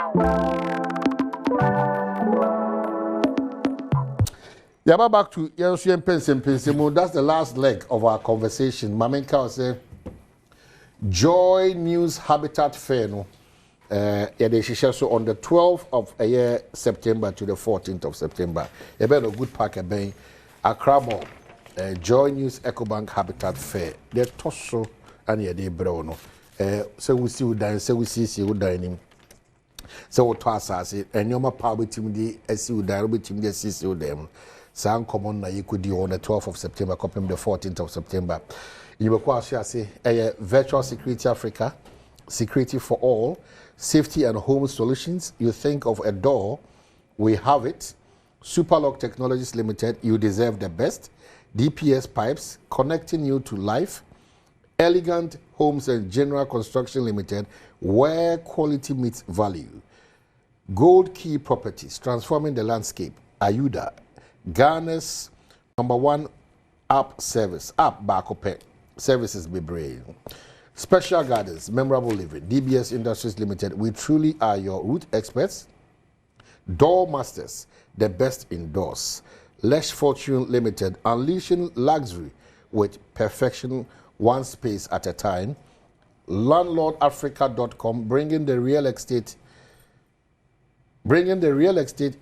Yeah, back to Mpensenpensenmu. That's the last leg of our conversation. Mamenka will say, Joy News Habitat Fair. No, so on the 12th of September to the 14th of September. You better a good park a Accra Mall, Joy News EcoBank Habitat Fair. They're tosso and yeah, they brown. So we see you dying, so we see you dining. So what was I say? And you're my power team, the SU Darby team, the CCU them. Sound common na you could do on the 12th of September, copying the 14th of September. You will quite say virtual security Africa, security for all, safety and home solutions. You think of a door, we have it. Superlock Technologies Limited, you deserve the best. DPS Pipes, connecting you to life. Elegant Homes and General Construction Limited, where quality meets value. Gold Key Properties, transforming the landscape. Ayuda, Ghana's #1 app service. App Bakope. Services be brave. Special Gardens, Memorable Living. DBS Industries Limited, we truly are your root experts. Door Masters, the best indoors. Lesh Fortune Limited, unleashing luxury with perfection, one space at a time. LandlordAfrica.com, bringing the real estate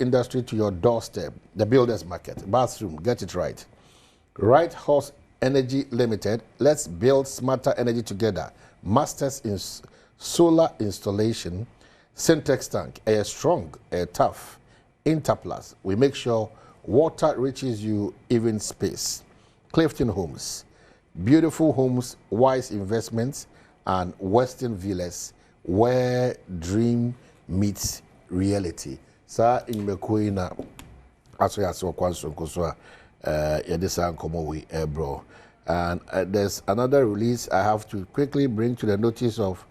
industry to your doorstep. The builders market, bathroom, get it right. Right Horse Energy Limited, let's build smarter energy together. Masters in solar installation. Syntex tank, air strong, air tough. Interplus, we make sure water reaches you, even space. Clifton Homes, beautiful homes, wise investments, and Western Villas, where dream meets reality. Sa in Mekuina, as we are so conscious, Yadisa Komowi, bro. And there's another release I have to quickly bring to the notice of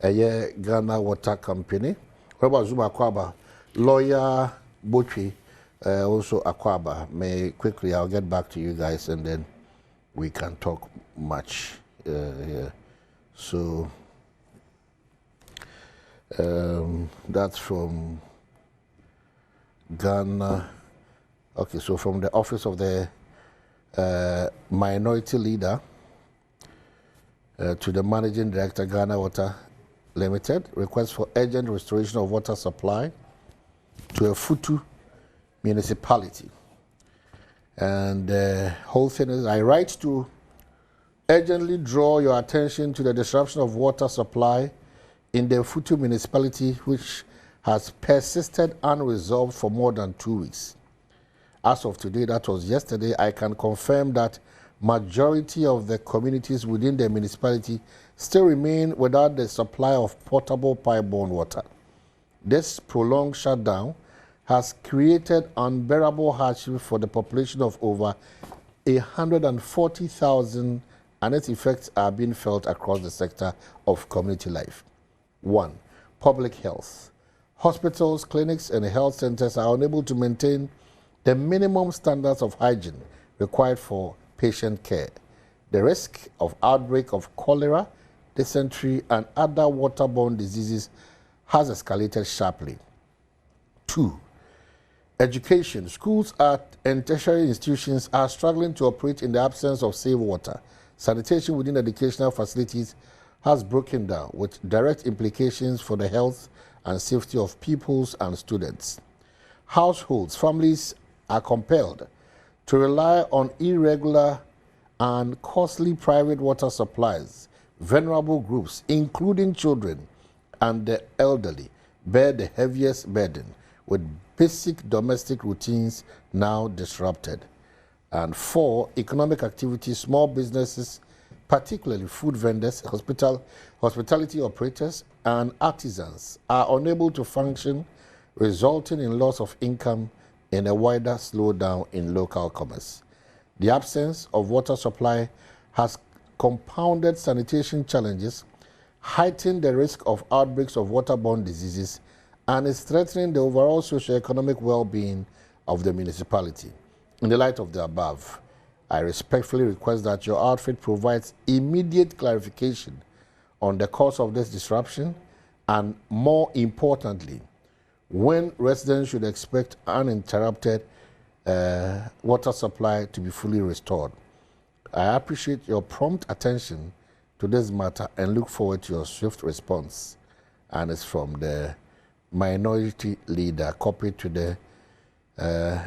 Ghana Water Company. Robert Zuma Akwaba, lawyer Botri, also Akwaba. May quickly, I'll get back to you guys and then we can talk much here. So that's from Ghana. Okay, so from the office of the minority leader to the managing director, Ghana Water Limited, request for urgent restoration of water supply to a Futu municipality. And the whole thing is, I write to urgently draw your attention to the disruption of water supply in the Futu municipality, which has persisted unresolved for more than 2 weeks. As of today, that was yesterday, I can confirm that majority of the communities within the municipality still remain without the supply of potable pipe-borne water. This prolonged shutdown has created unbearable hardship for the population of over 140,000, and its effects are being felt across the sector of community life. 1. Public health. Hospitals, clinics, and health centers are unable to maintain the minimum standards of hygiene required for patient care. The risk of outbreak of cholera, dysentery, and other waterborne diseases has escalated sharply. 2. Education. Schools and tertiary institutions are struggling to operate in the absence of safe water. Sanitation within educational facilities has broken down, with direct implications for the health and safety of pupils and students. Households, families are compelled to rely on irregular and costly private water supplies. Vulnerable groups, including children and the elderly, bear the heaviest burden, with basic domestic routines now disrupted. And 4, economic activity. Small businesses, particularly food vendors, hospitality operators, and artisans, are unable to function, resulting in loss of income and a wider slowdown in local commerce. The absence of water supply has compounded sanitation challenges, heightened the risk of outbreaks of waterborne diseases, and is threatening the overall socio-economic well-being of the municipality. In the light of the above, I respectfully request that your outfit provides immediate clarification on the cause of this disruption and, more importantly, when residents should expect uninterrupted water supply to be fully restored. I appreciate your prompt attention to this matter and look forward to your swift response. And it's from the minority leader, copied to the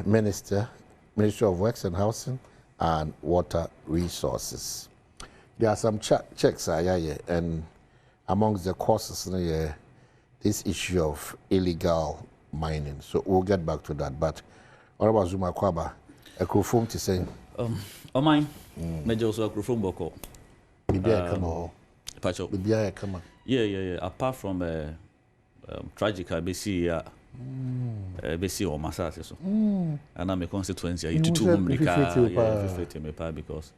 Ministry of Works and Housing and Water Resources. There are some checks, and amongst the causes, this issue of illegal mining. So we'll get back to that. But what about Zuma Kwaba? A confirm to say. Mine, Major also a confirm boko. Bibia come on. Pacho. Bibia come on. Yeah. Apart from tragic, BC or Masasa, so. And I'm a constituency. You two because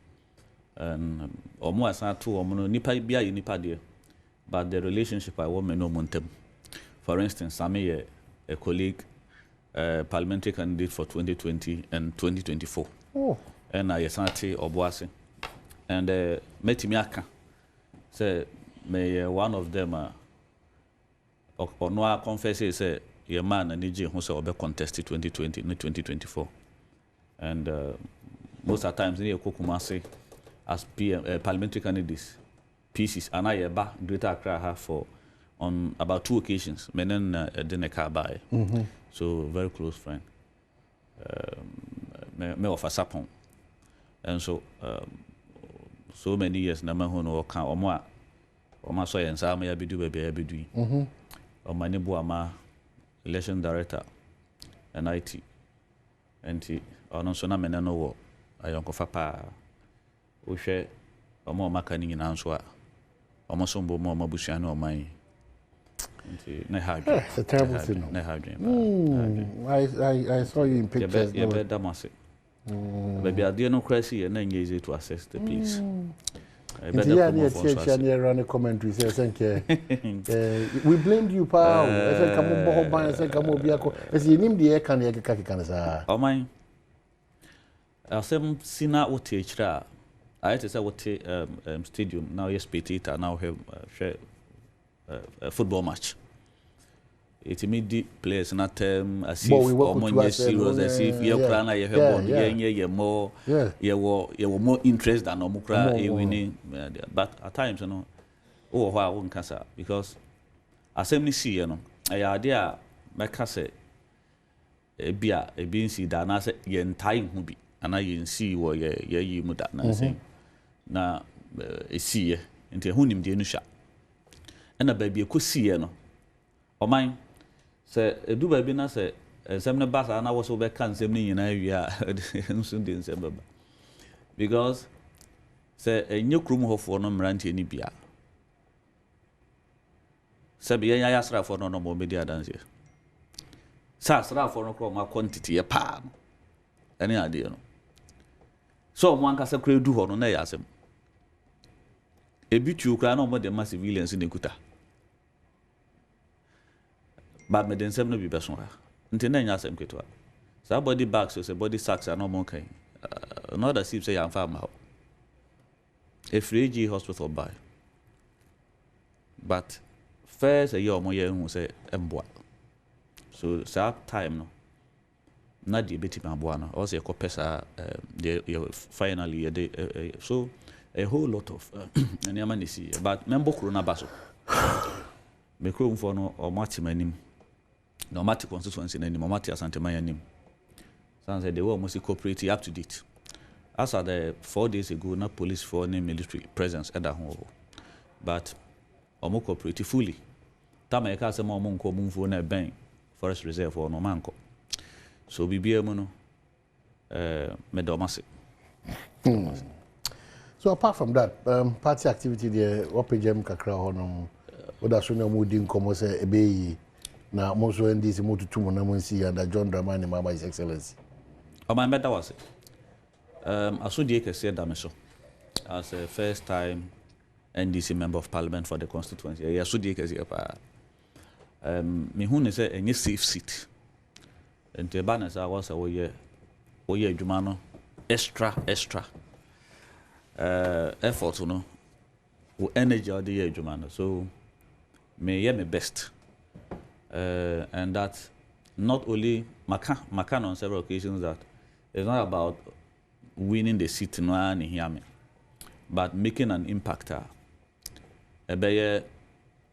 almost not two or nipa bia nipa dear. But the relationship I want me no montem. For instance, I'm a colleague, parliamentary candidate for 2020 and 2024. Oh. And I santi Obuasi. And Metimiaka say may one of them or no confess say your man and EJ who say contested 2020 and 2024. And most of the times in Kumasi as parliamentary candidates pieces and I Greater Accra have for on about 2 occasions. Menen didn't car by. So very close friend. Me of a sapon. And so so many years na ma hono ka omo so yen sa ma ya bidu baby o mani bu ama election director and IT and ono so na mena no wo ayonko fa pa o hwe omo maka ni nyina nso a omo so mbo mo mabusua na oman na ha it's a terrible thing. Na ha I saw you in pictures. Yeah, better must. Baby, I didn't crazy and then easy to assess the piece. Run a commentary says, thank you. We blamed you, pal. I said, come on, I said, come on, Biako. As you name the air can you can oh, mine. I said, Sina would teach that. I had to say, what stadium now, yes, Petita now have a football match. It's immediate players not as if or serious as if you plan you have more more interest than omukra winning, but at times you know why I won't cancer because assembly see you know I idea my case a being see that na say ye entire who be and I see what ye mu that na say na e see into who nim de no sha and a baby ko see no o man say do baby na say some na basa na was over can some ni na wi a nso de nsem baba because say enye krum hofo no mrantie ni bia say be ya yasra for no mo be dia dance sa sra for no kro ma quantity e pa ani ade no so mo anka say kra du ho no na yasem ebi tu kra na mo de ma civilians ni kuta but me den sem no bi beso ha nti na nya sem ketwa sa body bags so say body sacks are no more kan no that seems say am farm how a free hospital buy but first a year mo ye hu say emboa so sa time no na di beti ma boa no also e pesa finally so a whole lot of any man see but member corona baso me krom for no o matimanim no matter constituency na no matter asanteman anim san say they were almost cooperative up to date as at the 4 days ago na police for any military presence at that home but omo cooperative fully tama e ka say mo nko mumfo na ben forest reserve for no manko so bibia mu no me do mase. So apart from that party activity there opjem kakra hono oda so na mo di nkomo say ebeyi na mo so ndc mo tutu na mo nsi and John Dramani Mama His Excellency my better was asodie kese da me so as a first time NDC member of parliament for the constituency asodie kese pa me hu ne say enye safe seat ente ba na sa was wo ye adwuma no extra effort no wo energy or the adwuma no so me my best and that not only Macan on several occasions that it's not about winning the seat no ani hear me, but making an impact. Ebeye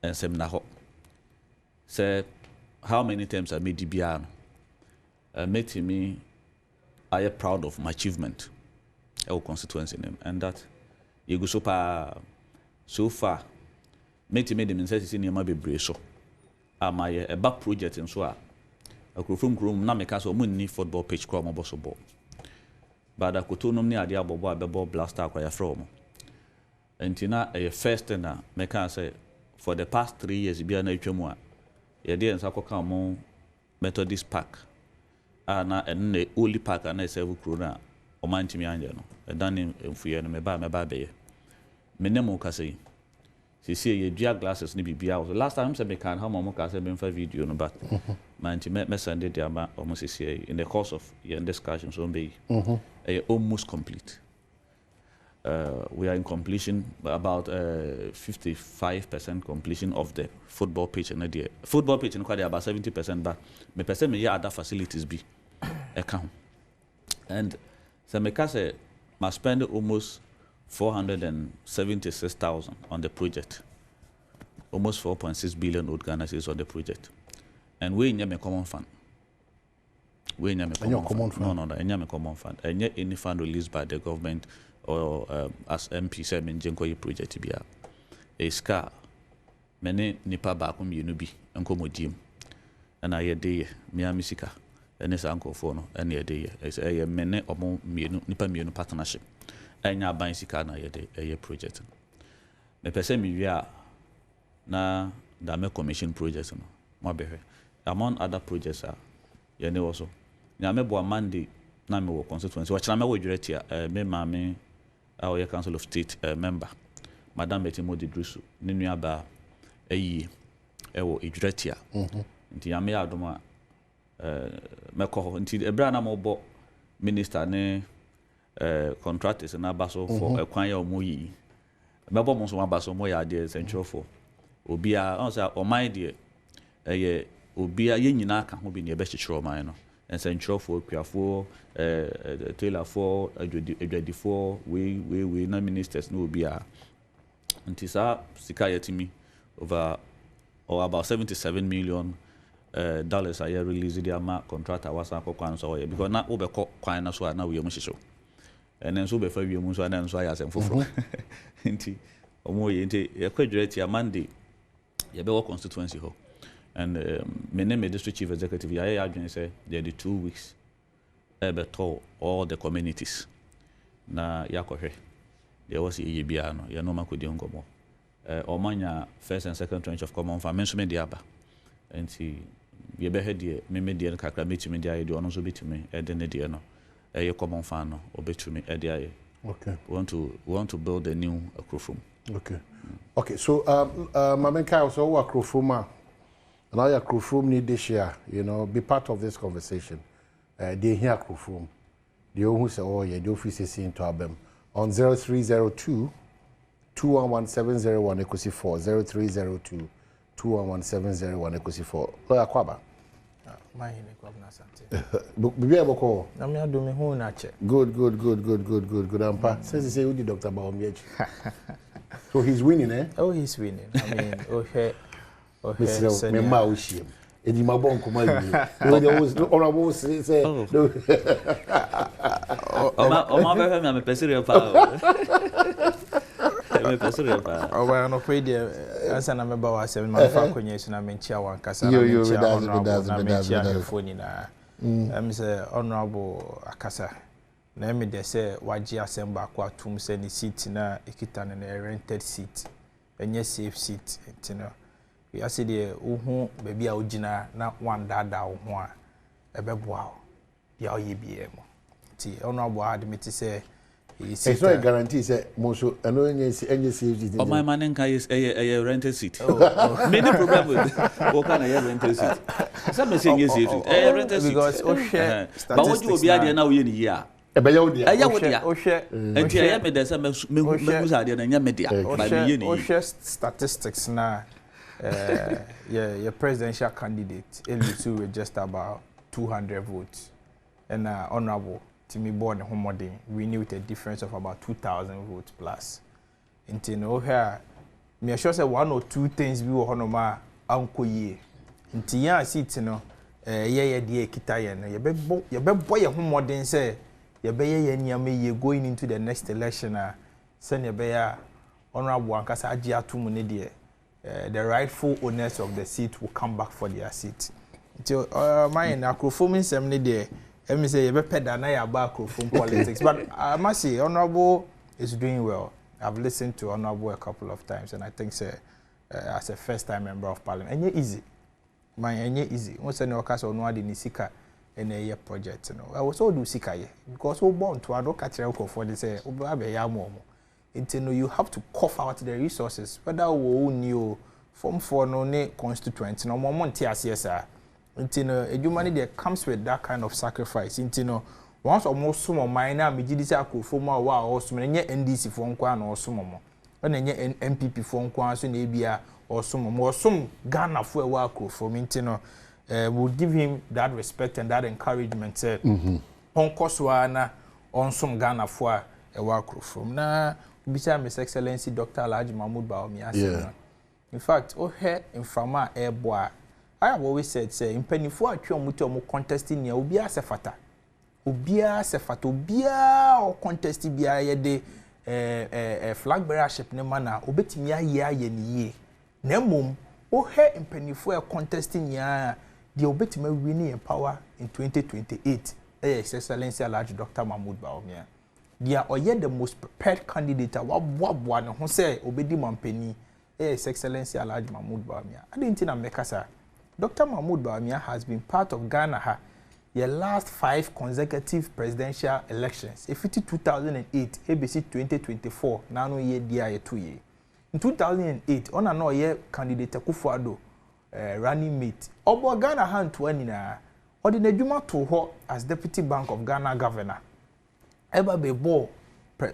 ensemna ho. Say how many times I made DBR. Made me I am proud of my achievement. Our constituency name, and that you go so far. Made me the necessity near my be so. My a back project in so a from room na make us need football pitch crowd mo boso ball. But I could tell no near the ball blaster acquire from. And tina a first and make us say for the past 3 years be an HMO. Ye didn't sako mo Methodist Park. Na and the only park and I say krona o man timi anje no. E dan in fuye no me ba be ye. Me nemo ka say see ye dua glasses ni bibia. Last time say me can how mo ka say me fa video no but man ti me send it ama almost see in the course of your discussion so be almost complete. We are in completion about 55% completion of the football pitch and the football pitch in quite about 70%, but me person me other facilities be account. And so me say must spend almost 476,000 on the project. Almost 4.6 billion old Ghana cedis on the project. And we in common fund. We in common fund. No, in common fund. And any fund released by the government or as MP said in Jenko project be a scar. Many nipa bakum yunubi uncle modim. And I day Mia Misika and his uncle for and a day as a mene or more nipa munu partnership. And ya buying sika na a project. Me pese mi wia na da me commission project no. Mo be among other projects are ye ne also. Na me bo Monday na me wo constituency. Wa me wo dwere me maame our Council of State member, Madam Betty Modi Drusu, Ninuaba Ayi, Ewo Idretia. Nti Yame Adoma Meko, Nti Ebrana Mobo Minister ne contractors and Abaso for a Kwanya Moyi. Mabo Monso Abaso Moya dear Central for Obia, answer or my dear, Obia Yinaka, who be near best show mine. And Central for Piafo, Taylor for, Edward for, we no ministers no be a. And Tisa Sikaya to me over or about $77 million a year release the amount contract I was a so because not over quite so now we are show. And then so before we must and so I asked for Inti or more into a quadrate Monday, your constituency ho. And my name is District Chief Executive. I say there are 2 weeks. Ebe to all the communities. Na yakohe. There was a yebiano. Ya no makudi ongomo. Omanya first and second tranche of common farm. Mensume diaba. Enti yebe hedi me di kakra metumi dia ye di ono so betumi edene di no. Ye common farm no obetumi edia ye. Okay. We want to build a new Akrofum. Okay. Okay. So Mamenka also Akrofuma. Now your Akrofum need this year, be part of this conversation. They hear Akrofum. The who say, oh yeah, the office into Adom on 0302 211 equals 4 0302 211 equals 4. Lawyer Kwaba. My name is Sante. Bibi aboko. Na me ado me hu na che. Good. Ampa. Since you say you Dr. Baomiech. So he's winning, eh? Oh, he's winning. I mean, okay. Mr. Memma Ushim. Edi mabon kuma yi. They always honorable say. O ma be me pesiri pa. Me pesiri pa. O wa no pe dia ansa na me ba wa 7 man fa konye so na me nchia wan kasa na me nchia honorable na. Am say honorable akasa. Na me de say waji asem ba kwa tum say ni seat na ekita na rented seat. Enye safe seat, we are said the baby Ojina, not one dada or one. A beboa. The OEBM. Tea, honorable admit to say, it's not a guarantee, say, Mosho, and no any safety. Oh, my manenka is a rented seat. Many problem with what kind of rented seat. Some say yes, a rented seat. Because, but what you will be at now in a year. And I media statistics now. your presidential candidate, Elisu, with just about 200 votes. And Honorable Timmy Born Homodin, we knew with a difference of about 2,000 votes plus. And you know, here, me sure say 1 or 2 things we were honoma uncle ye. And Tia sit, you know, dear Kitayan, you be boy a homodin say, you be ye going into the next election, send your bear Honorable Ankasa Ajia Tumunidi. The rightful owners of the seat will come back for their seat. So, my acrophone ceremony there, let me say, you better than I about acrophone politics. But I must say, Honorable is doing well. I've listened to Honorable a couple of times, and I think, as a first-time member of Parliament, and easy. Easy. Once I know, cast on one in Nisika and a year project, you know. I was all do Sika because we're born to a catch for the say, you have to cough out the resources, whether we new form for no constituency, no more money CSR. A human that comes with that kind of sacrifice. Once or more some of mine, I did this for more while or some NDC phone quan or some more. When any MPP phone quan, so ABA or some more, some Ghana for a while for Mintino would give him that respect and that encouragement. Said, on Koswana, on some Ghana for a while from now. Beside His Excellency Dr. Alhaji Mahmoud Bawumia. In fact, here in Fama Airboy, I have always said, say, in Pennyfo, Mutomo contesting ya Ubia Sefata. Ubia Sefata, Ubia or contesting Bia de flag bearership Nemana, Obetimia ye. Nemum, here in Pennyfo contesting ya the Obetima winning in power in 2028. His Excellency Alhaji Dr. Mahmoud Bawumia. They are the most prepared candidate. One who say Obedi Mampeni, His Excellency Alhaji Mahmoud Bawumia. I didn't think Mekasa. Dr. Mahmoud Bawumia has been part of Ghana the last 5 consecutive presidential elections. If it is 2008, ABC 2024, now no year dia 2 years. In 2008, on an year candidate Akufo-Addo running mate. Obo Ghana hand to any na. Ordinary Juma to her as Deputy Bank of Ghana Governor. Eba bebo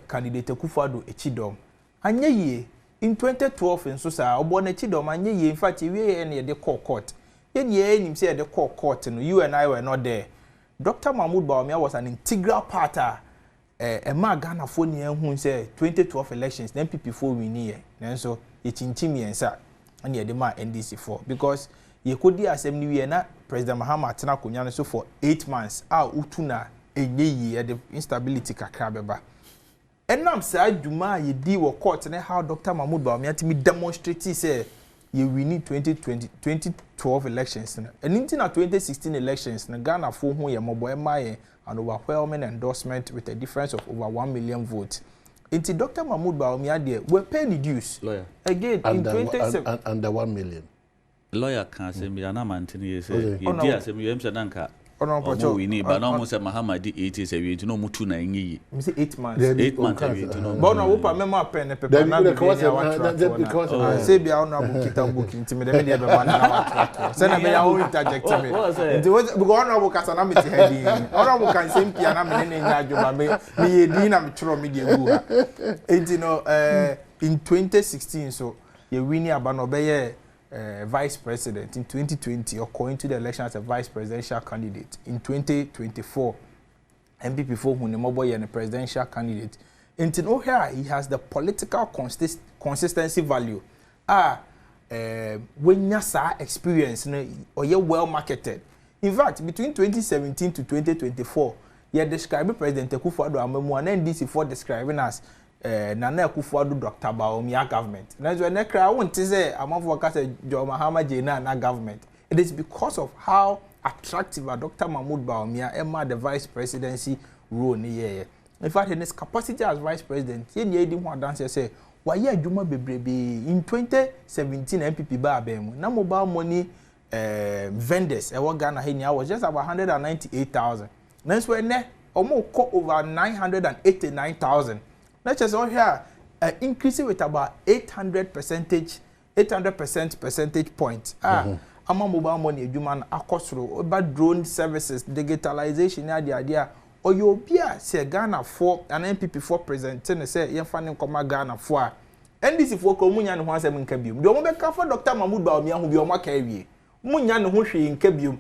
candidate Akufo-Addo Echidom. Anye ye in 2012 in Susa obo na Echidom anye ye in fact we any the court. Yen ye him say the court no you and I were not there. Dr. Mahmoud Bawumia was an integral part ma Ghana for ni hu say 2012 elections then MPP for win here. Nanso e chinchimi ensa and ye the ma NDC for because ye could di assembly we na President Mahama atena konya so for 8 months utuna enye the instability kakra beba enam say adwuma ye di wo court na how Dr. Mahmoud Bawumia timi demonstrate say ye win 2012 elections na and in 2016 elections na Ghana for hu ye mobo emaye an overwhelming endorsement with a difference of over 1 million votes. Into Dr. Mahmoud Bawumia there we pay the dues lawyer again under, in 2017 under 1 million. Lawyer can say me ana mantini say ye dia say me yem say danka Ono we need but no say Mahama di 80 say we no mutu na nyi me say 8 months 8 months we no but no wo pa memo pen paper na because say bia ono abukita book ntime dem dey be man na wa say na me ya wo interject me because ono abukasa na me ti headi ono abukan say mpia na me ne nya adwuma me ye di na me tro me dey gu ha in 2016 so ye win aba no be ye vice president in 2020 or going to the election as a vice presidential candidate in 2024 MPP for who Nemoboy and a presidential candidate until here he has the political consistency value when you say experience or you're well marketed. In fact between 2017 to 2024 you describe President Akufo-Addo Amemu and NDC for describing as Nana Akufo-Addo Dr. Bawumia government. That's when I want to say I'm of John Mahama Jena na government. It is because of how attractive Dr. Mahmoud Bawumia Emma the vice presidency role in here. In fact, in his capacity as vice president, he didn't want to say, why you Juma Bebrebe in 2017 MPP Babem. Now mobile money vendors Ghana here was just about 198,000. That's when almost over 989,000. Let's just all here increasing with about 800 percentage points. Ama mobile money human akosro about drone services, digitalization the idea or you be say Ghana for an MPP for presenting say you finding come Ghana for NDC for Komunya and Hansem in Kabium. The woman for Dr. Mahmoud Bawumia who be on my carrier. Munyan who she in Kabium.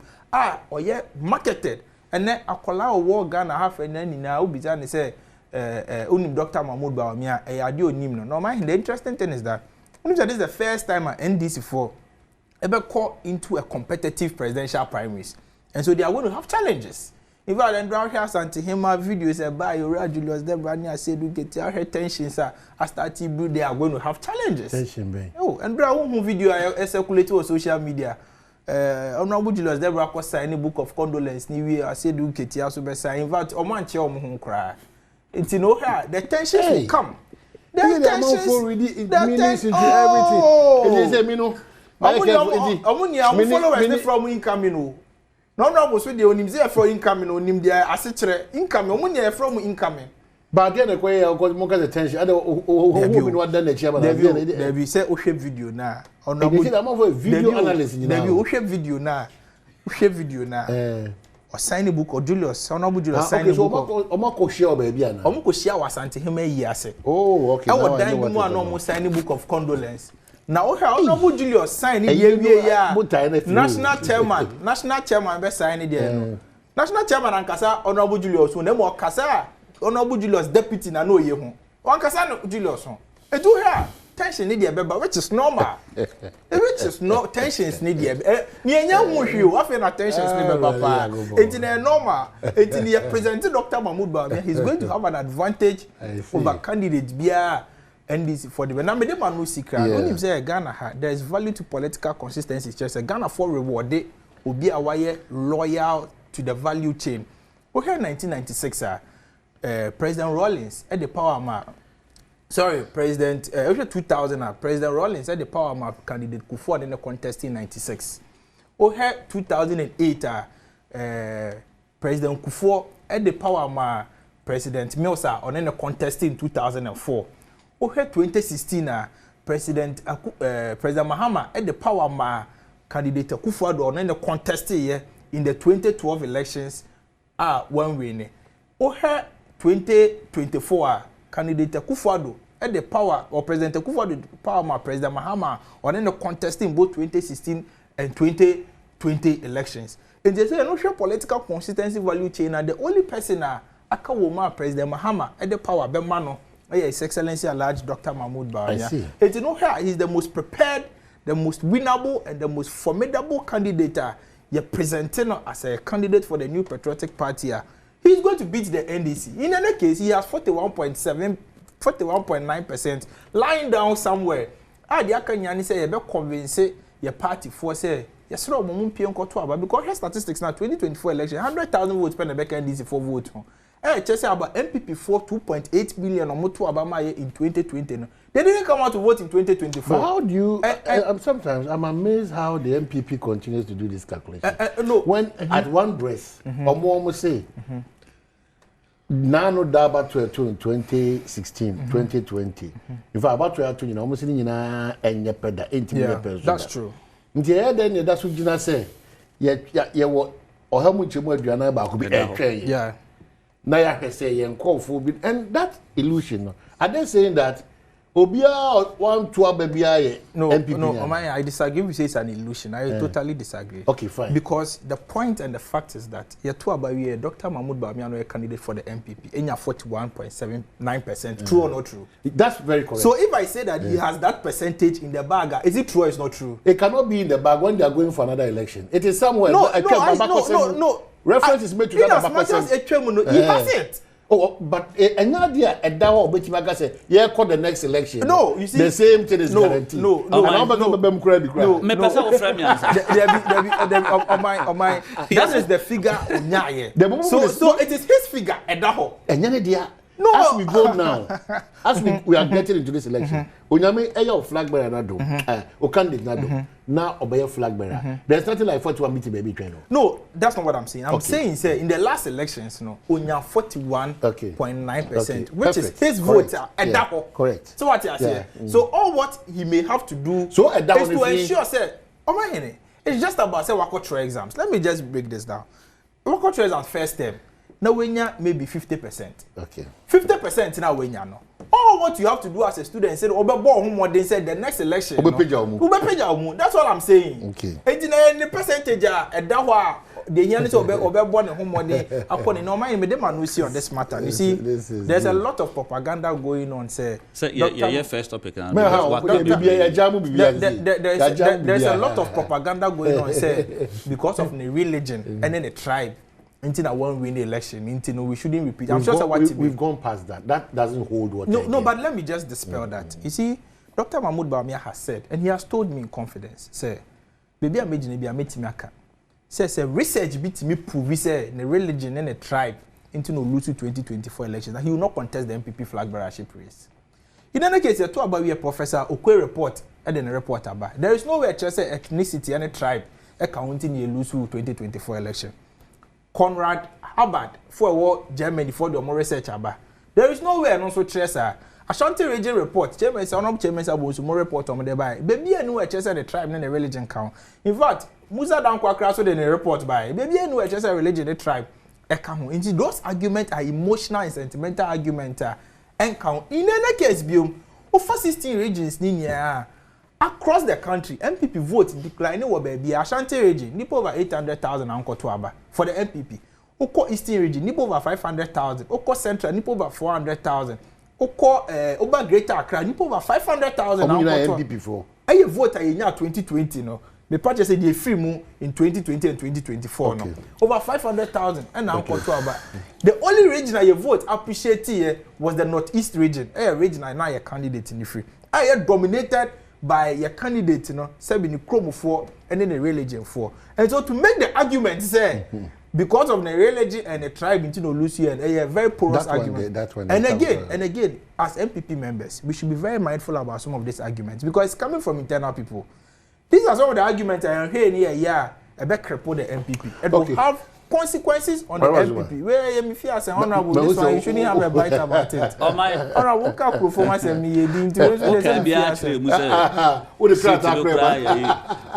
Or yet marketed. And then a Kola war Ghana half and then now Bizan say, Unim Dr. Mahmoud Bawumia, a adio nimno. No, mind the interesting thing is that this is the first time at NDC for ever caught into a competitive presidential primaries. And so they are going to have challenges. In fact, and Brown has anti him videos about Julius Debrania said we get our tensions are starting they are going to have challenges. Tension, oh, and Brown video I circulated on social media. Honorable Julius Debra signed a book of condolence. New year, I said we get here so be sign. In fact, Oman Chom cry. It's in her. The tensions will come. The tensions meanings into everything. It is a mino. I'm followers from incoming. No, was with the Onimzia for incoming on him there. I said, income, Omunia from incoming. But again, a way I got more attention. I don't know what done the chairman. There be say Oshe video now. On the video analysis. There be Oshe video now. Oshe video now. Or sign a book or Julius. Honorable Julius sign a book. Omako share baby. Omako share was anti him a year. Oh, okay. I would die one almost sign a book of condolence. Now, Honorable Julius signed it. National chairman be signed it. National chairman and Kasa Honorable Julius who name Kasa Honorable Julius deputy na no ye ho. Wan Kasa Julius ho. E do here tension need there which is normal. Which is no tensions need there. Ni enya hu hwe afi na tensions need be papa. It na normal. It ni present Dr. Mahmoud Bawumia he's going to have an advantage over candidates bia. NDC for the now me dem no secret. When you say Ghana there is value to political consistency. Just a Ghana for reward dey obi awaye loyal to the value chain. We had 1996 President Rawlings at the power map. Sorry, President 2000 President Rawlings at the power map candidate Kufuor in the contest in 96. We had 2008 President Kufuor at the power map President Milsa on the contest in 2004. We had 2016 President Mahama at the power ma candidate Kufuor on the contest here in the 2012 elections one winning. We had 2024 candidate Kufuor at the power or President Kufuor power ma President Mahama on the contest in both 2016 and 2020 elections. And they say no sure political consistency value chain and the only person aka woma President Mahama at the power be mano. His Excellency Alhaji Dr. Mahmoud Bawumia. It's you know here he's the most prepared, the most winnable, and the most formidable candidate. You're presenting as a candidate for the New Patriotic Party. He's going to beat the NDC. In any case, he has 41.9% lying down somewhere. The Akanyani say you be convince your party for say yes, because her statistics now 2024 election 100,000 votes per the NDC for vote. Just say about MPP for 2.8 billion or more to Obama in 2020. They didn't come out to vote in 2024. But how do you? Sometimes I'm amazed how the MPP continues to do this calculation. No, when at one breath, or more say, Nano Daba to 2016, 2020. If I about to you know, almost in that's true. Then that's what you say. Yeah, what or how much more do you know about? Yeah. Now you say and that illusion. Are they saying that Obia want to baby no, I disagree with you. It's an illusion. I totally disagree. Okay, fine. Because the point and the fact is that Dr. Mahmoud Bawumia is a candidate for the MPP. And you have 41.79%. True or not true? That's very correct. So if I say that he has that percentage in the bag, is it true or it's not true? It cannot be in the bag when they are going for another election. It is somewhere. No. Reference is made to that. He has it. Oh, but another idea, a dawa which Maga say, yeah, call the next election. No, you see, the same thing is guaranteed. No. That is the figure. So it is his figure. A daho. No, as we go now, as we are getting into this election, Onyame eya flag bearer na do, o candidate na do. Now obey flag bearer. There's nothing like 41 meeting baby train. No, that's not what I'm saying. I'm saying say in the last elections, Onya 41.9%, which is his vote at that. Correct. So what you say? So all what he may have to do is to ensure say, it's just about say Wakotro exams. Let me just break this down. Wakotro exams first term. Now when you maybe 50%. Okay. 50% now when you know. all what you have to do as a student said they said the next election that's all I'm saying. Okay. The percentage the year so born home upon no mind me see on this matter. You see, there's a lot of propaganda going on. Say first topic. There's a lot of propaganda going on. Say because of the religion and then the tribe. Until I won't win the election, until we shouldn't repeat. I'm sure we've gone past that. That doesn't hold water. No, but let me just dispel that. You see, Dr. Mahmoud Bawumia has said, and he has told me in confidence, say, baby, I'm making a meeting. Say, research beat me prove say the religion and the tribe into no lose 2024 elections, and he will not contest the MPP flag bearership race. In any case, you talk about a Professor Okwe report, and then a report about. There is nowhere to say ethnicity and a tribe accounting you lose 2024 election. Conrad Hubbard for Germany for the more research about. There is nowhere also tracer. Ashanti region report. Chairman Sabosu more report on the by. Baby I know tracer the tribe and the religion count. In fact, Musa Dankwa Kraso then a report by. Baby I know tracer religion the tribe. Account. Indeed, those arguments are emotional and sentimental arguments. Count. In any case, over 16 regions in across the country, MPP vote decline over baby Ashanti region, nip over 800,000 Uncle Tuaba for the MPP. Oko Eastern region, nip over 500,000. Oko Central, nip over 400,000. Oko over Greater Accra, nip over 500,000 Uncle MPP for. I vote in 2020 no. The party said they free move in 2020 and 2024 no. Over 500,000 and Uncle Tuaba. The only region I vote appreciate here was the Northeast region. A region I now a candidate in the free. I had dominated by your candidate, serving the chromo for and then the religion for. And so to make the argument say because of the religion and the tribe into no Lucy and a very porous argument. And again, as MPP members, we should be very mindful about some of these arguments because it's coming from internal people. These are some of the arguments I am hearing here, about cripple the MPP. It will have consequences on the MPP. Where you feel as an honorable, this one you shouldn't have a bite about it. Oh my! Honorable can't performance and me okay, be actually,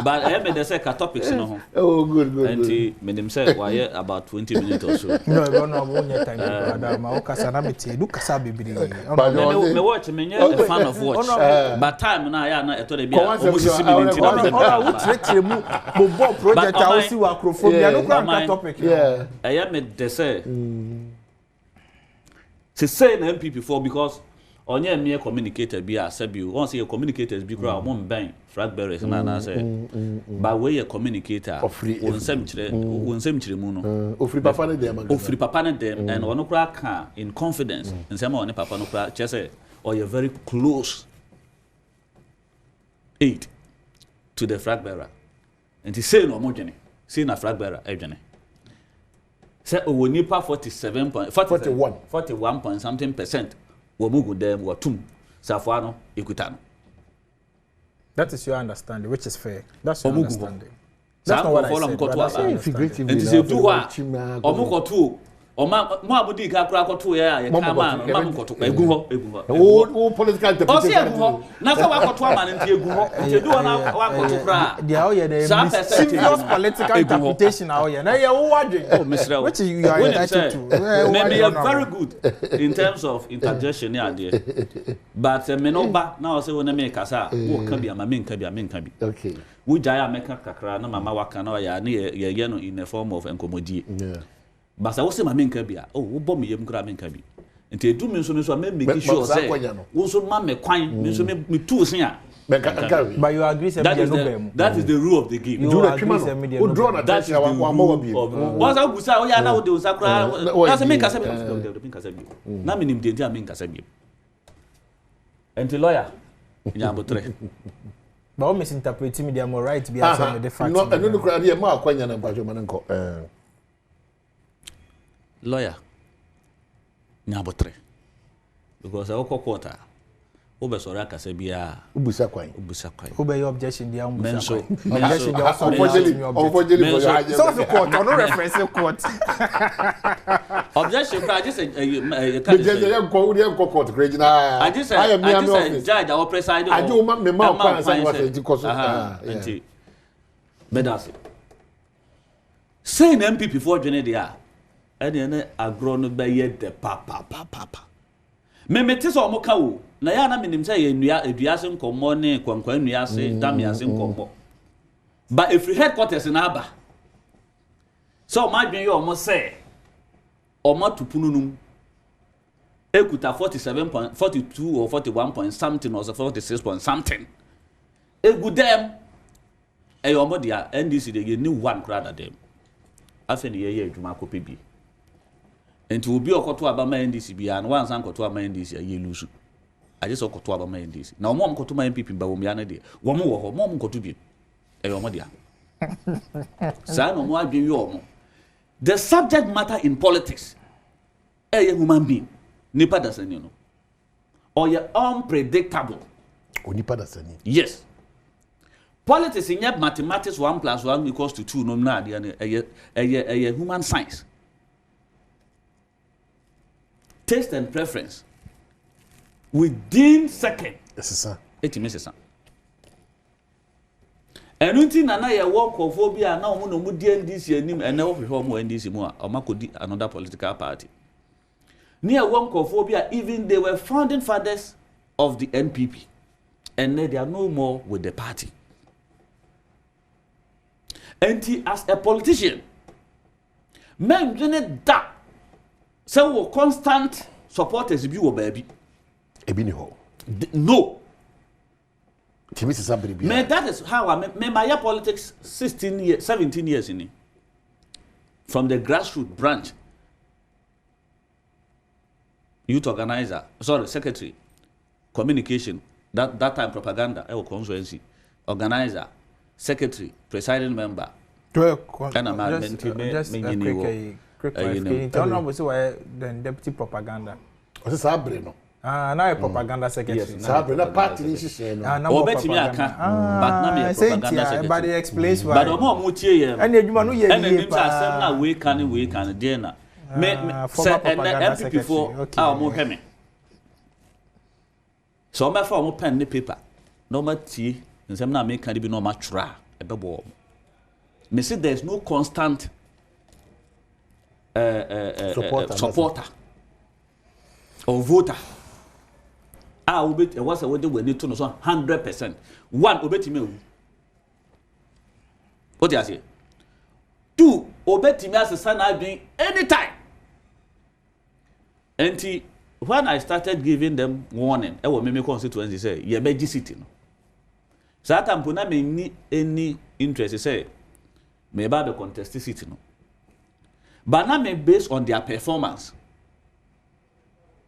but I mean, there's a topic, no. Oh, good. And he made himself why about 20 minutes or so. No, no, time. My Okasanamity, look at Sabi. But me watch, me a fan of watch. But time now, I na eto de be almost 6 minutes. Oh, we treat you. Bobo project I will see acrophobia. No topic. Yeah, I am they say. To say an MPP for because on your mere communicator be a sabu. Once your communicators be crowd one bank, flag bearers and I say. By way a communicator of free one cemetery muno. Free papa them and one crack in confidence and some on papa no crack just say or you're very close aid to the flag bearer. And he say no more Jenny. See na flag bearer, Jenny. Say o nipa 41 point something percent wo mugu dem wo tum safo ano ekuta no. That is your understanding, which is fair. That's your understanding. That's not what I said. Figuratively. And say do wa omukotu o ma mo abudi ka kura kotu ya kama ma mukotu egu ho o political interpretation na so wa kotu ama nti egu ho nti do na wa kotu kura dia o ye the serious political interpretation na o ye na ye wo wadwe which you are entitled to maybe very good in terms of interjection ya there but me no ba na o say wo na me kasa wo ka bia ma me nka bia okay wo jaya meka kakra na mama waka na ya ye no in the form of enkomodie basa wo se ma menka bia wo bo me yem kra menka bi enti edu me so me make sure say wo so ma me kwan me so me tu sen a but you agree say media no be that is the rule of the game you agree say media no draw na that wa mo bi once I gusa o ya na wo de usakra na say menka say bi na me nim de ntia menka say bi enti lawyer nya botre but o misinterpret media mo right be as the fact no no kra de ma akwanya na bajo ma nko lawyer nyabotre because I go quarter obe sora kase bia ubusa kwan obe your objection dia menso objection dia so the court no reference court objection I just say you go court regional I just say judge our preside I do me ma kwan say what it cause enti bedase say na MPP for dwene dia ene agro no be ye de papa me mete so omo ka wo na ya na menim say ye nnua eduase nkommo ne kwankwan nnuase damiase nkommo ba every headquarters na aba so ma dwen ye omo say omo tupununum ekuta 47.42 or 41 point something or 46 point something egudem omo dia NDC de ni one crowd dem afa ne ye adwuma kope bi enti obi okoto abama NDC bia na wansa nkoto abama NDC aye lusu aje so okoto abama NDC na omo nkoto ma MPP ba wom ya na de wo mo wo ho mo nkoto bi omo dia sa no mo adwen yo omo the subject matter in politics human being nipa dasani no or you unpredictable nipa dasani yes politics in mathematics 1 + 1 equals to 2 no na de human science taste and preference within second sir etimesesa enunti na ye work of phobia na omo no mu di NDC anim ene wo hwehwe omo NDC mu a omakodi another political party near one phobia even they were founding fathers of the NPP and they are no more with the party. And he, as a politician, men didn't that so constant supporters be your baby. No. Man, that is how I made my politics 17 years in it. From the grassroots branch. Youth organizer, secretary, communication, that time propaganda, Constituency, organizer, secretary, presiding member. And I'm just a quick clarification. Tell me why the deputy propaganda. What's this Sabrina? Now a propaganda secretary. Sabrina party is no propaganda. But now me propaganda secretary. But it explains why. But the more mutie and you know you and then na we can there na. Me MPP before mo hweme so me fa mo pen ne paper no ma tie nsem na me kan bi no ma twra ebebo me say there's no constant supporter or voter obet was we dey we to no so 100% one obetime wu what you say two obetime asesa na adwen anytime. And when I started giving them warning, I will make constituency say, "Ye be city no." So that time, puna me any interest say, "Me ba be contest city no." But now me based on their performance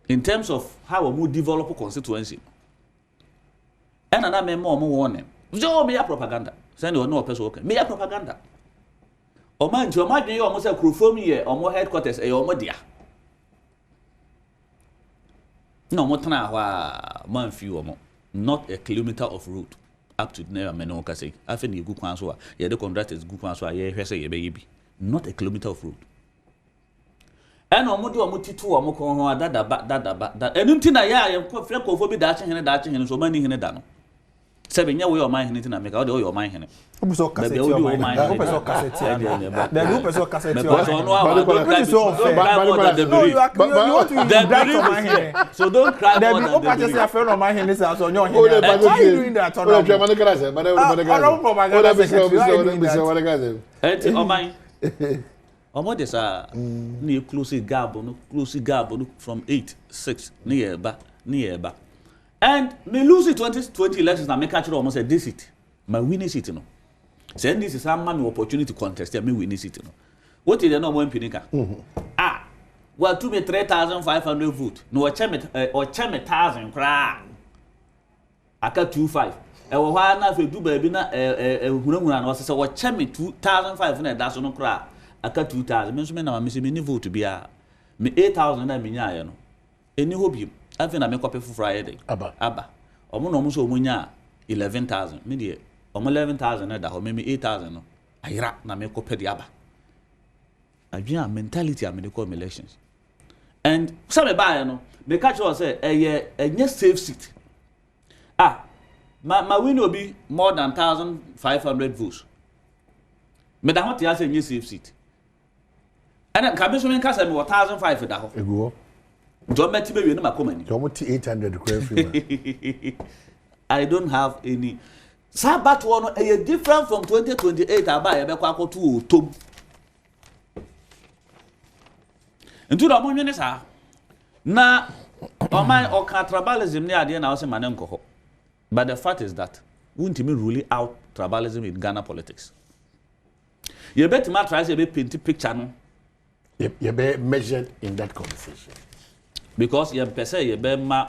in terms of how we develop a constituency. And now me more warning. So me ya propaganda. Send you no person okay. Me ya propaganda. O man, you imagine you almost a crew for me or more headquarters e o mo dia. No, man few not a kilometer of road up to near Menoka say. I think you go kwanso. Yeah, the contract is good kwanso. Yeah, say baby. Not a kilometer of road. And omuti tu omoko ho dada. Enuntina ya friend ko fobi da achen so mani hene da no. Sebe nya we o man hene tina make o de o man hene. Obuso cassette o man. Obuso cassette. The obuso cassette. No, so don't cry more than the just your friend of mine hene say so nyo hene. Why you doing that? Omo dey say na close gap from 8-6 near ba. And me lose it 2020 elections and me catch it almost a this it. My winning seat no. Say this is some man opportunity contest me winning seat no. What is the no more mpinika? Well to me 3,500 vote. No or cheme 1,000 kra. Aka 25. E wo hwa na fe du ba bi na hunahuna na say wo cheme 2,500 da so no kra. Aka 2,000. Me so me na me say me ni vote bia. Me 8,000 na me nya ye no. Eni hobi. Afi na me kwape fufura ye dey. Aba. Omo no mo so omo nya 11,000. Me dey omo 11,000 na da ho me 8,000 no. Ayira na me kwape dey aba. Adwin mentality am dey come elections. And some buy no, me catch you say enye safe seat. My win will be more than 1,500 votes. Me da ho tia say enye safe seat. And then can be so me can say me 1,500 da ho. Don't make me be no makomani. Don't 800 I don't have any. Sabat one a different from 2028 about a bequaco to tom. Into the morning is na or my or tribalism near the house in Manenko. But the fact is that won't me rule out tribalism in Ghana politics. You bet my tries a bit paint picture no. You be measured in that conversation. Because you per se you be ma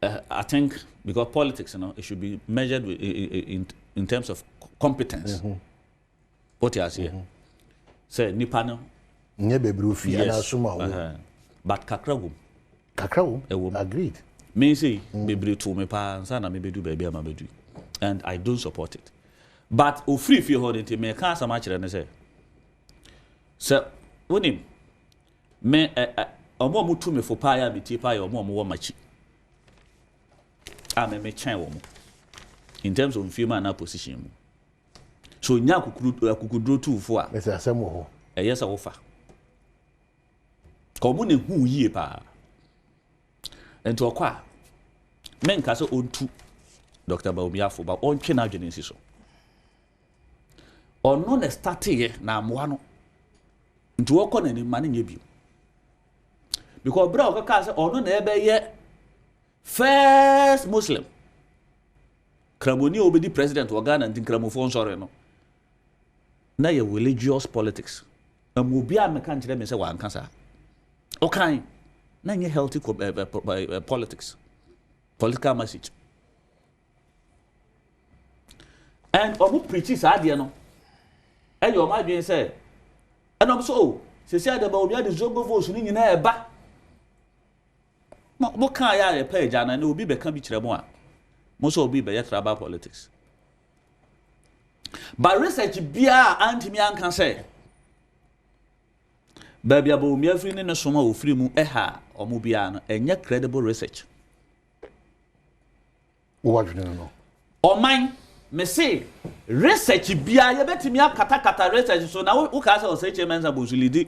I think because politics, you know, it should be measured in terms of competence. What you are saying? Say Nipano. Yes. But Kakrawum. Agreed. Me say baby to me pa and sana me do baby ama bedu. And I don't support it. But o free feel hold it me can some actually say. So when him me omo mu to me for pa ya biti pa ya omo wo machi. Me chain wo in terms of female na position. So nya kukudro tu fo a. Me say asem wo. Yes a fa. Ko mu ne hu yie pa. Ento okwa men ka so ontu Dr. Bawumiafo ba ontwe na adwene nsi so. Ono na start ye na amwa no. Nti wokọ na ni mane nye bio. Because bra okaka say ono na ebe ye first Muslim. Kramoni obedi president wa Ghana ndi kramofo nsore no. Na ye religious politics. Amobi a meka nkyere me say wa anka okay. Na nye healthy politics. Political message. And omu preaches idea no. And your mind say, and I'm so say Adom obi ade zogo voice ni nyina eba. Mo kan ya e page ana na obi be kan bi kire mo a. Mo so obi be ya tribal politics. But research bia anti mi anka say baby Bawumiafo ni no soma ofiri mu eha omo bia no enye credible research. What do you know? Oman me say research bia ye betimi akata research so na wo ka say o say Mpensenpensenmu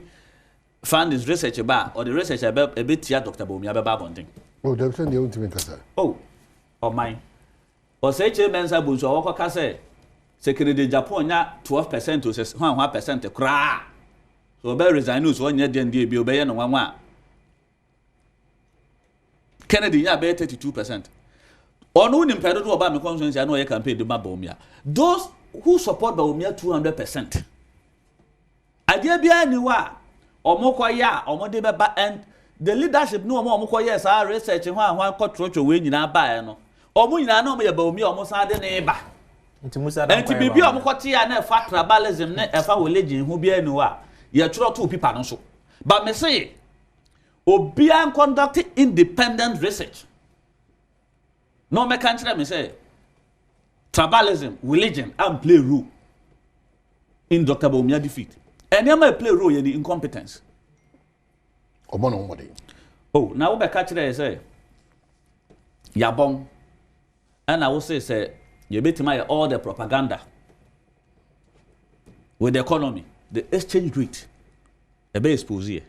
fund is research ba or the research e betia Dr. Bawumiafo ba bonding. Oh, they say they want to kasa. Oh, Oman o say Mpensenpensenmu o ko ka say secretary Japan nya 12% to 1% kra. So be resign so nya den dey bi obeye no wanwa. Kennedy nya be 32%. Onu ni mpedo to oba me constituency na o campaign de Bawumia. Those who support Bawumia 200%. Idea bia ni wa omokoya omode beba and the leadership no omokoya sa research ho control we nyina ba no. Omo nyina na omo ye Bawumia omo sa de ne ba. Nti Musa da. Nti bibi omokote ya na fa tribalism na efa religion ho bia ni wa. Ye tro to people no so. But me say obian conduct independent research. No me country me say tribalism, religion and play role in Dr. Bawumia defeat. And you may play role in the incompetence. Oh, now we catch there say Yabong. And I will say you beat my all the propaganda with the economy, the exchange rate, a base expose here,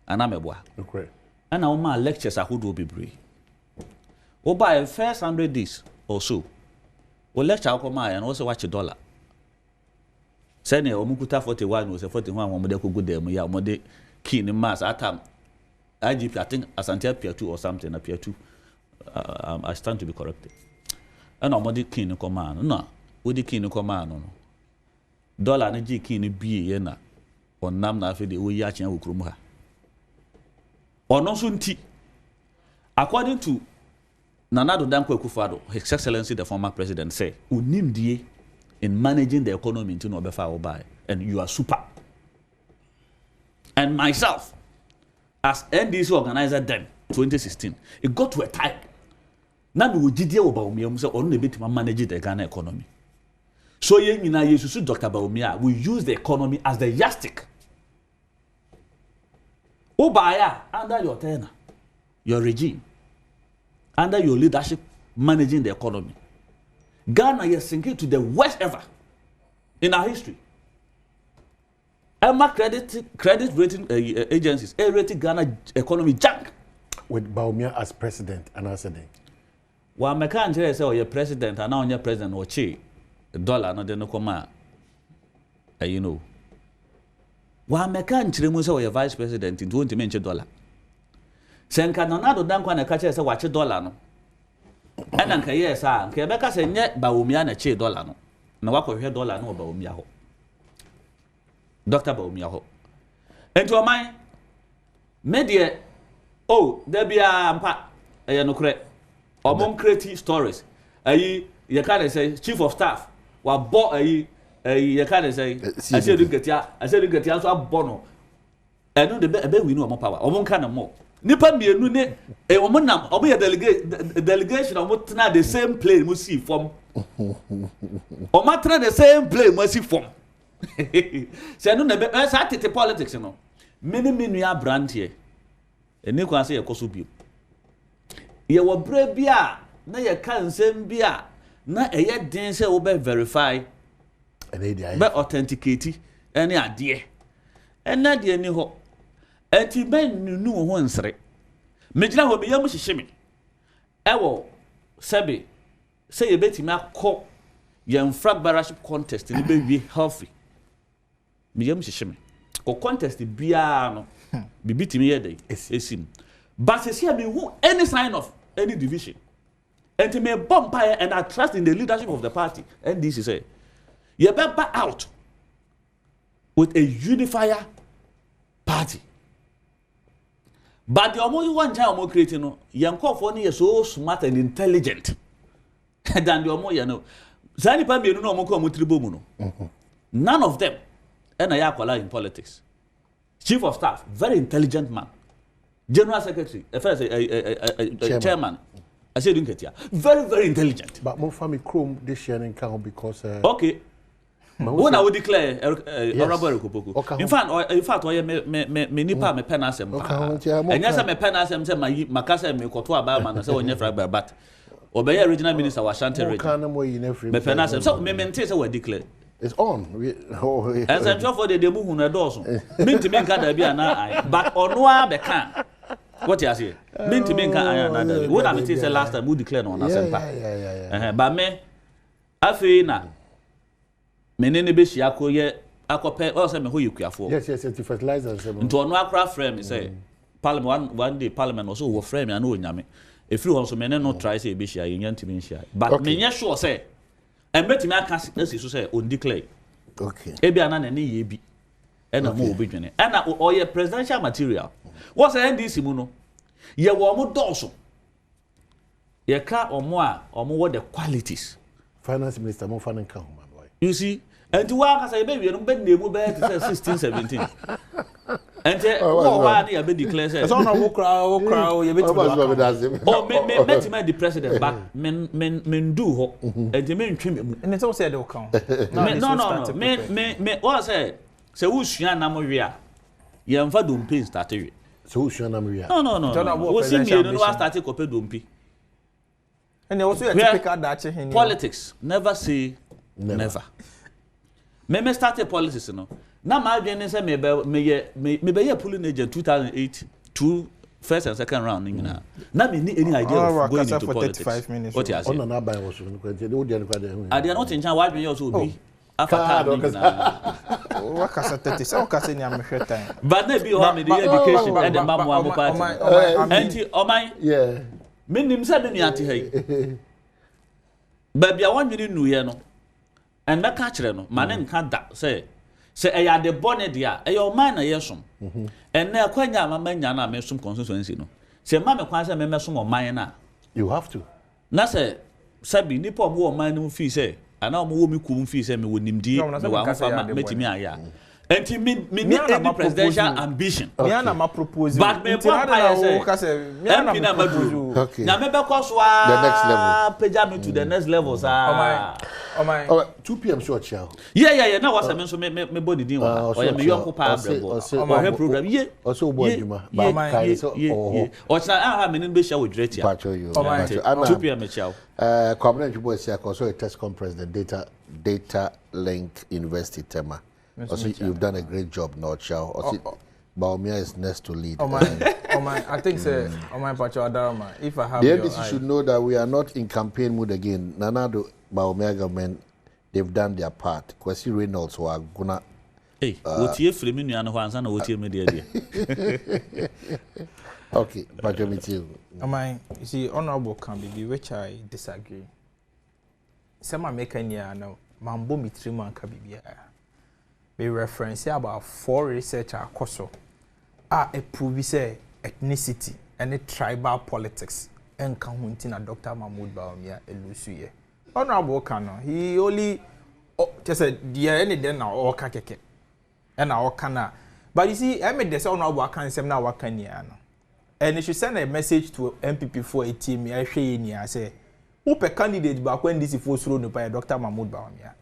and I'm a boy. Okay. And now my lectures are who do be brave. Or by the first 100 days or so, we lecture come and also watch $1. Send a Omukuta 41 was a 41 one model good there, my mode keen in mass at time. IGP, I think Asante Pier 2 or something, appear 2. I stand to be corrected. And I'm mode keen command. No, with the keen command. No. Dollar and G keen be yena on Namna for the Uyachin Ukrumha. Or no soon tea. According to Nanado Danko Akufo-Addo, His Excellency the former president, say, "Unimdie in managing the economy into Nobefa Obai, and you are super." And myself, as NDC organizer then, 2016, it got to a time. Now we did hear about me, say, "Only bit manage the Ghana economy." So you Dr. Bawumia, we use the economy as the yardstick. Obaya under your tenure, your regime. Under your leadership, managing the economy, Ghana is sinking to the worst ever in our history. Emma credit rating agencies rated Ghana economy junk. With Baumia as president and as a day. While me can't say oh, you're president and now you're president or che dollar no de no come you know. While me can't say oh, you're vice president in 20 mention dollar. Senka Nonado dan kwa na kache say watch dollar no. And anka yes ah, nke be ka say nye Baumia na che dollar no. Na wakɔhwɛ dollar no Baumia ho. Dr. Baumia ho. Enti o man media oh, there be a mpa no correct. Omon creative stories. You can say chief of staff wa bo you can say I said you get ya so abono. Eno de be we know omon power. Omon kan mo. Nipa mienu ne omon nam omon ya delegation omon tena the same plane mu see from. Omon tena the same plane mu see from. Say no na be sa tete politics no. Many ya brand here. Eni kwa say yakoso bi. Ye wo bre bia na ye kan nsem bia na eye den say wo be verify be authenticate any ade ena de ni ho enti ben nunu ho nsre megina ho be yam hihye ewo sebe say ye betimi akọ ye mfra barraship contest ni be wi healthy me yam hihye ko contest bia no bibitimi ye dey esim but say me who any sign of any division and to me bumpire and I trust in the leadership of the party and this is it you better out with a unifier party but the only one time I'm creating no yanko for is so smart and intelligent than the omo you know zani pa me no omo ko omo tribo mu no none of them and I akola in politics chief of staff very intelligent man. General Secretary, first chairman. I said very, very intelligent. But more family Chrome this year in Kano because okay. When I would declare Honorable in fact, me nipa me pen asem. And yes, me pen asem say my makasa me koto aba man say onye fra but obey regional minister wa Shante region. Me pen asem. So me maintain say we declare. It's on. As I'm sure for the demu hu na doso. Minti me nka da bia na but onwa be kan. What you say? Minti me nka aya na da. When I say last time we declare on asempa. Yeah. But me afi na me ne be hia ko ye akope o say me ho yekuafo. Yes, to fertilizer say. Nto ono akra frame me say parliament one day parliament also wo frame me na onyame. Efiri won so me ne no try say be hia ye ntimi hia. But me nya sure say and bet me aka asi so say on declare. Okay. Ebi ana na ne ye bi. E na mo obi dwene. E na o ye presidential material. What's the NDC mu no? Ye wo mo doso. Ye ka omo a omo wo the qualities. Finance minister mo fa nka ho man boy. You see, and wa ka say be wi no be nemu be 16 17. And wa na ye be declare say. So na wo kra ye be ti. Oh me the president but men do ho. And me ntwe me mu. And it all said they come. No. Me what say wo sua na mo wi a ye mfa dompe start wi. So sua na mo wi a. No. Wo si me no start kope dompe. And also a typical dache hin. Politics never say never. Me started politics no. Na ma adwene say me be ye polling agent 2008 to first and second round nyina. Na me ni any idea of going into politics. What you say? On na buy was no kwante dey odi anfa dey. Ade no tinchan wa adwene also obi. After nyina. Wakasa 30 say wakasa ni amhwe time. But na bi o me the education and the mamu amu party. Enti oman. Yeah. Me nim say me nuate hai. Ba bia wonwene nuye no. And make kire no, ma ne nka da say eya de bone dia eya man na yesom and na kwanya mama nya na mesom constituency no say ma me kwan say me mesom o man na you have to na say sabi nipa mo o man no fi say ana mo wo mi kum fi say me wonimdi me wa ho fa metimi aya enti me need any presidential ambition me na ma propose but me na me propose na me be ko so the next level peja me to the next level sir. Oh my 2 p.m. short chow. Yeah. Now what's I so me body din wa. Or me yonko pa brebo. Or her program. Yeah. Also boy Juma. But kai so or na me be share with Dretia. Pacho you. 2 p.m. chow. Community boy say also a test com president data link university tema. Also, you've done a great job, not Chow. Also, Baumia is next to lead. Oh my, I think say, my Pacho Adarama. If I have the NDC should know that we are not in campaign mood again. Nana do Baumia government, they've done their part. Kwesi Reynolds were gonna. Hey, what you framing you and Juan what you media? Okay, Pacho Mitchell. You see, honorable can be which I disagree. Some American now, Mambo Mitriman Kabibia. We reference about 4 research akoso a prove say ethnicity and tribal politics and counting Dr. Mahmoud Bawumia elusuye. Honorable Kano, he only just said the any then now or kakeke and our kana. But you see, I made this honorable can say now wakaniano. And you should send a message to MPP for a team. I say, who per candidate back when this is for thrown by Dr. Mahmoud Bawumia.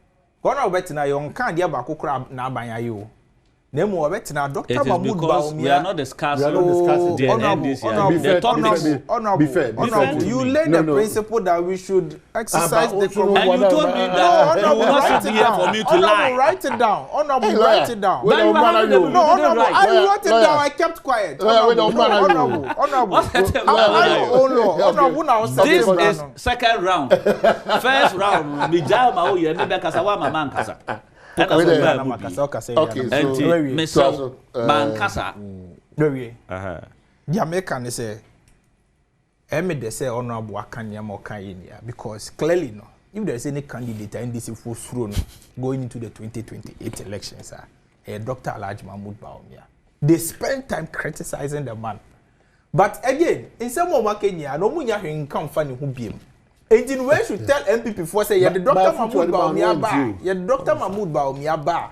Gonna bet na yon can dia ba kokra na ban you. Nemo bet na Dr. Mahmoud Bawumia. We are not discussing the NDC. Be fair. You laid the principle that we should exercise the and you told me that you will not sit here for me to lie. Write it down. Honorable, write it down. No, Honorable, I wrote it down. I kept quiet. Honorable. This is second round. First round, me jail ma oye me be kasa wa mama nkasa. Okay, so Mankasa. Jamaican is a Emede say honorable Akanya Mokainia because clearly no, if there's any candidate in this full throne going into the 2028 elections, Dr. Alhaji Mahmoud Bawumia. They spend time criticizing the man. But again, in some of Kenya, no one can find who be him. And in way should tell MPP for say the Dr. Mahmoud Bawumia ba, Dr. Mahmoud Bawumia ba,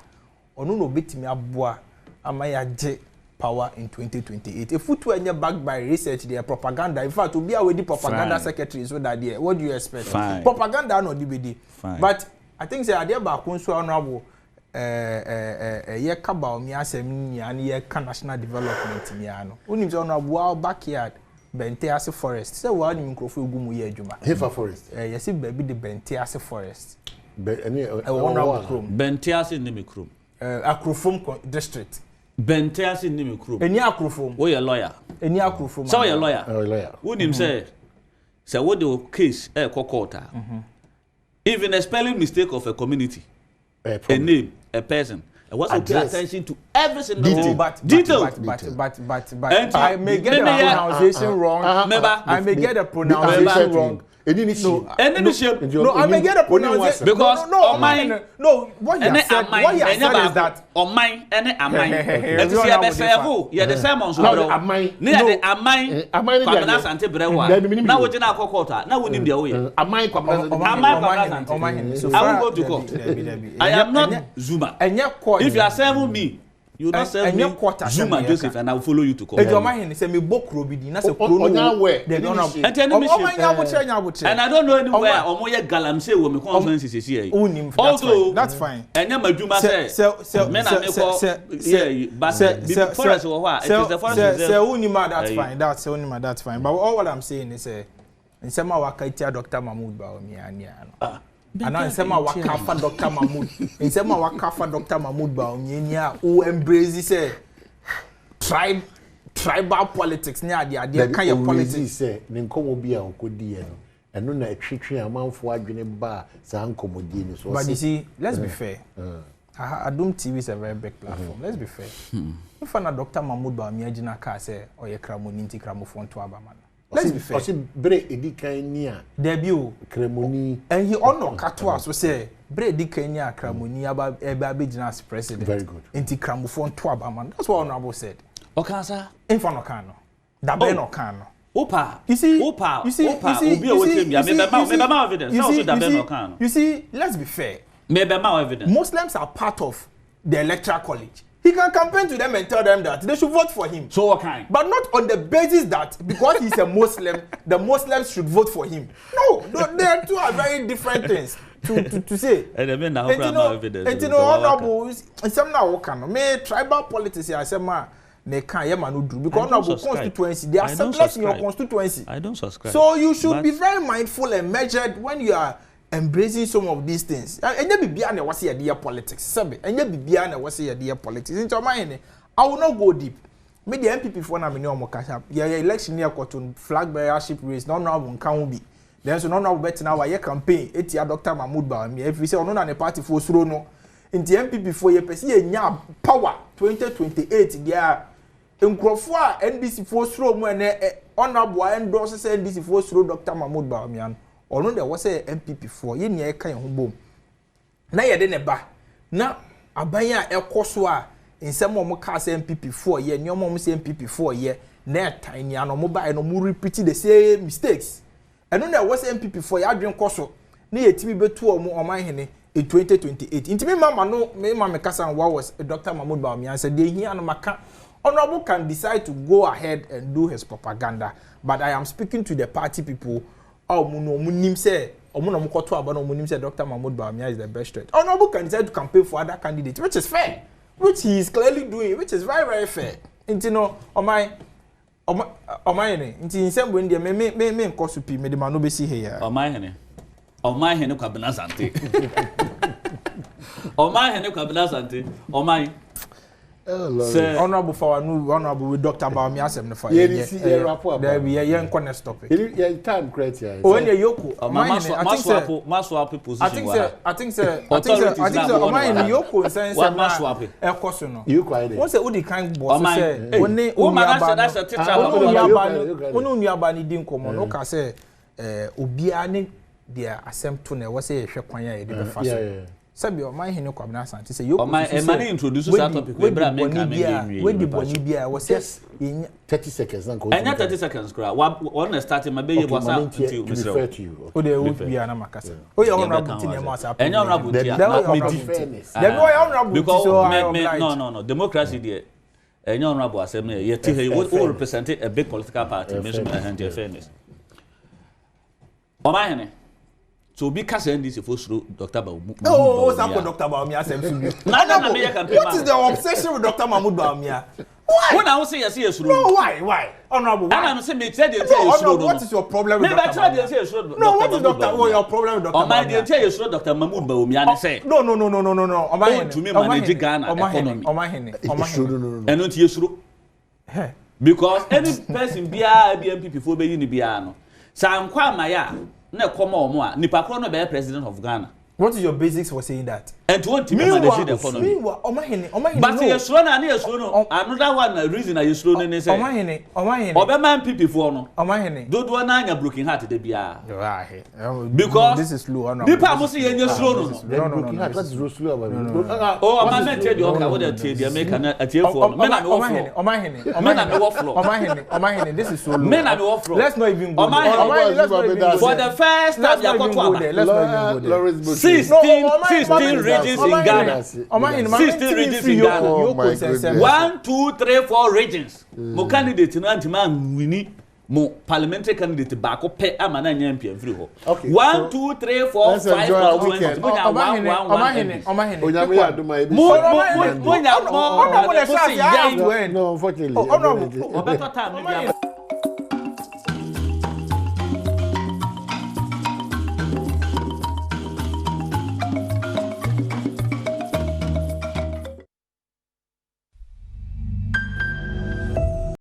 or no bit me abua, amaya J power in 2028. If foot were backed by research, their propaganda. In fact, to be away the propaganda secretary so that there. What do you expect? Fine. Propaganda no DVD. Fine. But I think say idea ba kunso honorable ye ka Bawumia asem ni and ye ka national development ni ano. Unim say honorable backyard Bentiase forest. Say what you microphone gumu ye adwuma. Hefa forest. Yes, baby the Bentiase forest. Bentiase ni mikrum. Akrofom district. Bentiase ni mikrum. Eni akrofom. Wo ye lawyer. Eni akrofom. So ye lawyer. Lawyer. Unim say what the case court. Even a spelling mistake of a community, a name, a person. I want to pay attention to every single detail. But I may get the pronunciation wrong. I may get the pronunciation wrong. No, I may get a pronunciation because no. What you said is that on mine and am mine. And you have a servo. You are the sermons. No, am mine. Am mine. Competence ante brewa. Now we na kokota. Now we need the way. Am mine competence. I will go to court. I am not Zuma. If you are serving me, you don't serve me Zuma Joseph and I will follow you to court. And I don't know anywhere or more galamse will be constituency here. Also, that's fine. And then my Juma says, men are but forest or what? It is the forest. That's fine. That's fine. But all what I'm saying is, in some of our Dr. Mahmoud Bawumia. And I say my wakafa Dr. Mahmoud. In say my wakafa Dr. Mahmoud Bawumia who embraces tribal politics. Nya the kind of politics. Say nkomo bia onkodi e no. Eno na etwetwe amanfo adwene ba sa nkomodi ni so. But you see, let's be fair. Adom TV is a very big platform. Let's be fair. If na Dr. Mahmoud Bawumia jina ka say oye kramoni nti kramofo nto abama. Let's be fair. Osi bre edikan ni a debut kremoni and he honor katwa so say bre edikan ni a kremoni aba abegina as president. Very good. Inti kramofo nto abama. That's what honorable said. Okansa Infa no kan no. Da be no kan no. Opa. You see, obi owetem ya me be ma evidence. No so da be no kan no. You see, let's be fair. Me be ma evidence. Muslims are part of the electoral college. He can campaign to them and tell them that they should vote for him. So what kind? But not on the basis that because he's a Muslim, the Muslims should vote for him. No, they are two are very different things to say. And I mean now evidence. And you know, honorable, some now can me tribal politics. I say ma they can't do because honorable constituency. They are settlers in your constituency. I don't subscribe. So you should be very mindful and measured when you are embracing some of these things. Enya bibia na wase ye politics. Sabe, enya bibia na wase ye politics. Into my I will not go deep. Me the MPP for na me no mo cash up. Yeah, election near cotton flag bearership race. No can be. Then so no bet now why campaign. Etia Dr. Mahmoud Bawumia. If we say no na the party for suro no. Into MPP for ye pesi ye nya power 2028 dia. Nkrofo a NDC for suro mu na honorable endorse say NDC for suro Dr. Mahmoud Bawumia. Ono de was say MPP for ye nya kan ho bom. Na ye de ne ba. Na aban a ekoso a nsem omo ka say MPP for ye nyom omo say MPP for ye na tiny an omo ba no mu repeat the same mistakes. Eno na was MPP for ye adwen koso na ye timi betu omo oman hene in 2028. Intimi mama no me mama kasa what was Dr. Mahmoud Bawumia said dey here no maka honorable can decide to go ahead and do his propaganda, but I am speaking to the party people. Munim say Dr. Mahmoud Bawumia is the best threat. Honorable can decide to campaign for other candidates, which is fair, which he is clearly doing, which is very, very fair. Into no, my, into same when the me kosupi me the man no be see here. My hene kabina sante. My hene kabina sante. My. Honorable for honorable with Dr. Bawumia asem no for there be a corner stop it. Yeah, time criteria. Oh, when you yoko, I think so. Omai ni yoko sense na ekoso no. You quite. Won say odi kan boss say oni nuaba ni din komo no ka say obia ne dia asem to na we say hwe kwan ya de be fa so. Sabi Omai hene kwabena asante say yoko. Omai introduce that topic we bra make am again. We the boni bia we say 30 seconds na go. Enya 30 seconds kra. One starting my be wasa until we refer to you. O de would bia na makasa. O ye honorable tin e ma asa. Enya honorable tin. There be honorable tin so no democracy there. Enya honorable asem ye ti he will represent a big political party mention and fairness. Omai hene so be cast NDC for through Dr. Bawumia. Oh, Dr. Bawumia asem subi. What is the obsession with Dr. Mahmoud Bawumia? Why? When I say yes, no, why? Honorable. And I'm saying, what is your problem with Dr. Bawumia? No, what is your problem with Dr. Bawumia? My dear, you Dr. Mahmoud Bawumia say. No. To me, manage Ghana economy. No. And not you because any person be a BMP for being the piano. Sam Kwamaya. Na come on, nipa kro no be president of Ghana. What is your basics for saying that? And to want to manage the economy. But you slow na you slow no. Another one reason you slow no say. Omahene. Obema MPP for no. Omahene. Do na anya broken heart de bia. Because this is slow. Nipa mo say you slow no. Broken heart that's slow about. Oh, I'm not tell you okay what they dey make na atie for. Me na me wo floor. Omahene. This is so low. Me na me wo floor. Let's not even go. Omahene. For the first time you got to let's not even go there. 16 regions in Ghana. 16 regions in Ghana. Oh my goodness. 1, 2, 3, 4 regions. Mo candidate na anti-man wini mo parliamentary candidate back up pe amana nyampi free ho. 1, 2, 3, 4, 5, 6, 7, 8. Onyame aduma ebi. Mo nya mo. No, unfortunately. Obeto time